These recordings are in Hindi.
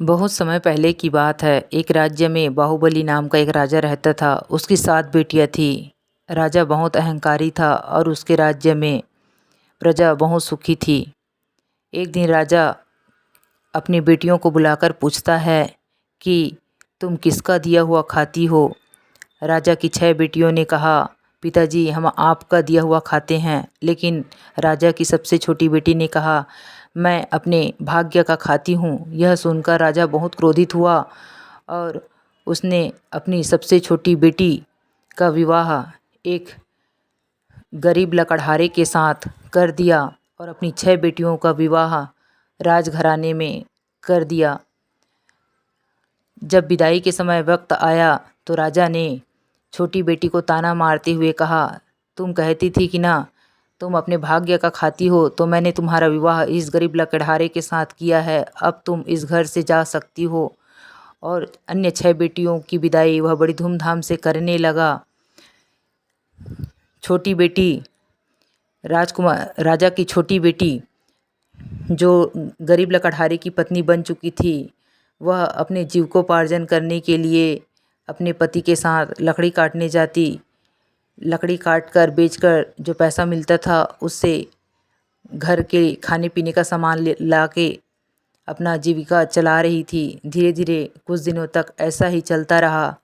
बहुत समय पहले की बात है। एक राज्य में बाहुबली नाम का एक राजा रहता था। उसकी 7 बेटियां थीं। राजा बहुत अहंकारी था और उसके राज्य में प्रजा बहुत सुखी थी। एक दिन राजा अपनी बेटियों को बुलाकर पूछता है कि तुम किसका दिया हुआ खाती हो। राजा की 6 बेटियों ने कहा, पिताजी हम आपका दिया हुआ खाते हैं। लेकिन राजा की सबसे छोटी बेटी ने कहा, मैं अपने भाग्य का खाती हूँ। यह सुनकर राजा बहुत क्रोधित हुआ और उसने अपनी सबसे छोटी बेटी का विवाह एक गरीब लकड़हारे के साथ कर दिया और अपनी 6 बेटियों का विवाह राजघराने में कर दिया। जब विदाई के समय वक्त आया तो राजा ने छोटी बेटी को ताना मारते हुए कहा, तुम कहती थी कि ना तुम अपने भाग्य का खाती हो, तो मैंने तुम्हारा विवाह इस गरीब लकड़हारे के साथ किया है। अब तुम इस घर से जा सकती हो। और अन्य 6 बेटियों की विदाई वह बड़ी धूमधाम से करने लगा। छोटी बेटी राजा की छोटी बेटी जो गरीब लकड़हारे की पत्नी बन चुकी थी, वह अपने जीविकोपार्जन करने के लिए अपने पति के साथ लकड़ी काटने जाती। लकड़ी काटकर बेचकर जो पैसा मिलता था उससे घर के खाने पीने का सामान ला के अपना जीविका चला रही थी। धीरे धीरे कुछ दिनों तक ऐसा ही चलता रहा।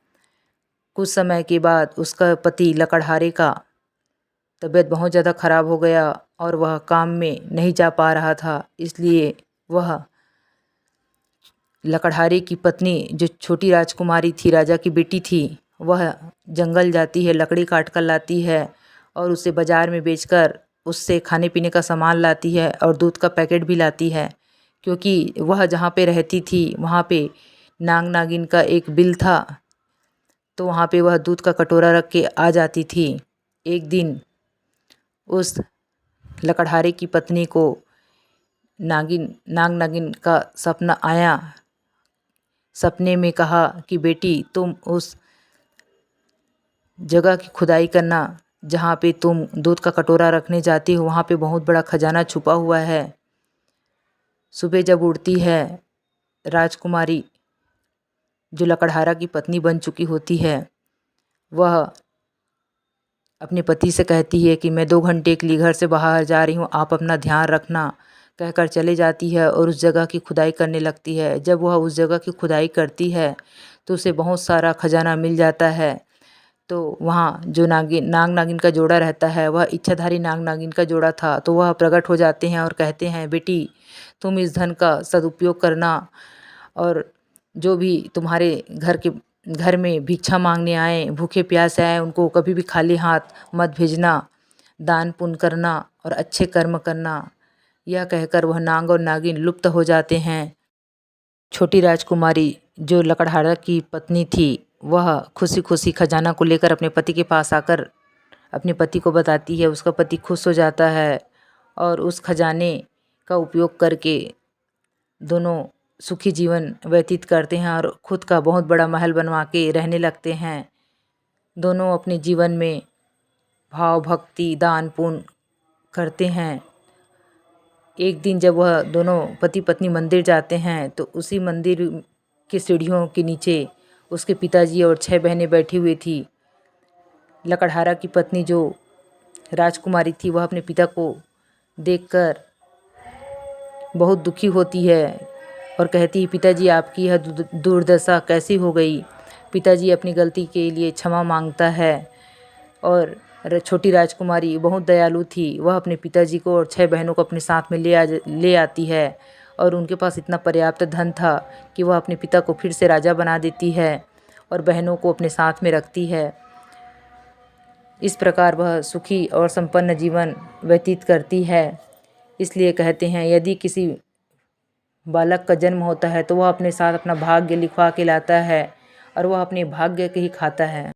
कुछ समय के बाद उसका पति लकड़हारे का तबीयत बहुत ज़्यादा ख़राब हो गया और वह काम में नहीं जा पा रहा था। इसलिए वह लकड़हारे की पत्नी जो छोटी राजकुमारी थी, राजा की बेटी थी, वह जंगल जाती है, लकड़ी काट कर लाती है और उसे बाज़ार में बेचकर उससे खाने पीने का सामान लाती है और दूध का पैकेट भी लाती है। क्योंकि वह जहाँ पे रहती थी वहाँ पे नाग नागिन का एक बिल था, तो वहाँ पे वह दूध का कटोरा रख के आ जाती थी। एक दिन उस लकड़हारे की पत्नी को नाग नागिन का सपना आया। सपने में कहा कि बेटी तुम उस जगह की खुदाई करना जहाँ पे तुम दूध का कटोरा रखने जाती हो, वहाँ पे बहुत बड़ा खजाना छुपा हुआ है। सुबह जब उठती है राजकुमारी जो लकड़हारा की पत्नी बन चुकी होती है, वह अपने पति से कहती है कि मैं 2 घंटे के लिए घर से बाहर जा रही हूँ, आप अपना ध्यान रखना, कहकर चले जाती है और उस जगह की खुदाई करने लगती है। जब वह उस जगह की खुदाई करती है तो उसे बहुत सारा खजाना मिल जाता है। तो वहाँ जो नाग नागिन का जोड़ा रहता है, वह इच्छाधारी नाग नागिन का जोड़ा था, तो वह प्रकट हो जाते हैं और कहते हैं, बेटी तुम इस धन का सदुपयोग करना और जो भी तुम्हारे घर में भिक्षा मांगने आए, भूखे प्यासे आए, उनको कभी भी खाली हाथ मत भेजना, दान पुण्य करना और अच्छे कर्म करना। यह कहकर वह नाग और नागिन लुप्त हो जाते हैं। छोटी राजकुमारी जो लकड़हारा की पत्नी थी, वह खुशी खुशी खजाना को लेकर अपने पति के पास आकर अपने पति को बताती है। उसका पति खुश हो जाता है और उस खजाने का उपयोग करके दोनों सुखी जीवन व्यतीत करते हैं और खुद का बहुत बड़ा महल बनवा के रहने लगते हैं। दोनों अपने जीवन में भाव भक्ति दान पुण्य करते हैं। एक दिन जब वह दोनों पति पत्नी मंदिर जाते हैं तो उसी मंदिर की सीढ़ियों के नीचे उसके पिताजी और 6 बहनें बैठी हुई थी। लकड़हारा की पत्नी जो राजकुमारी थी, वह अपने पिता को देखकर बहुत दुखी होती है और कहती है, पिताजी आपकी यह दुर्दशा कैसी हो गई। पिताजी अपनी गलती के लिए क्षमा मांगता है और छोटी राजकुमारी बहुत दयालु थी। वह अपने पिताजी को और 6 बहनों को अपने साथ में ले आती है और उनके पास इतना पर्याप्त धन था कि वह अपने पिता को फिर से राजा बना देती है और बहनों को अपने साथ में रखती है। इस प्रकार वह सुखी और संपन्न जीवन व्यतीत करती है। इसलिए कहते हैं, यदि किसी बालक का जन्म होता है तो वह अपने साथ अपना भाग्य लिखवा के लाता है और वह अपने भाग्य के ही खाता है।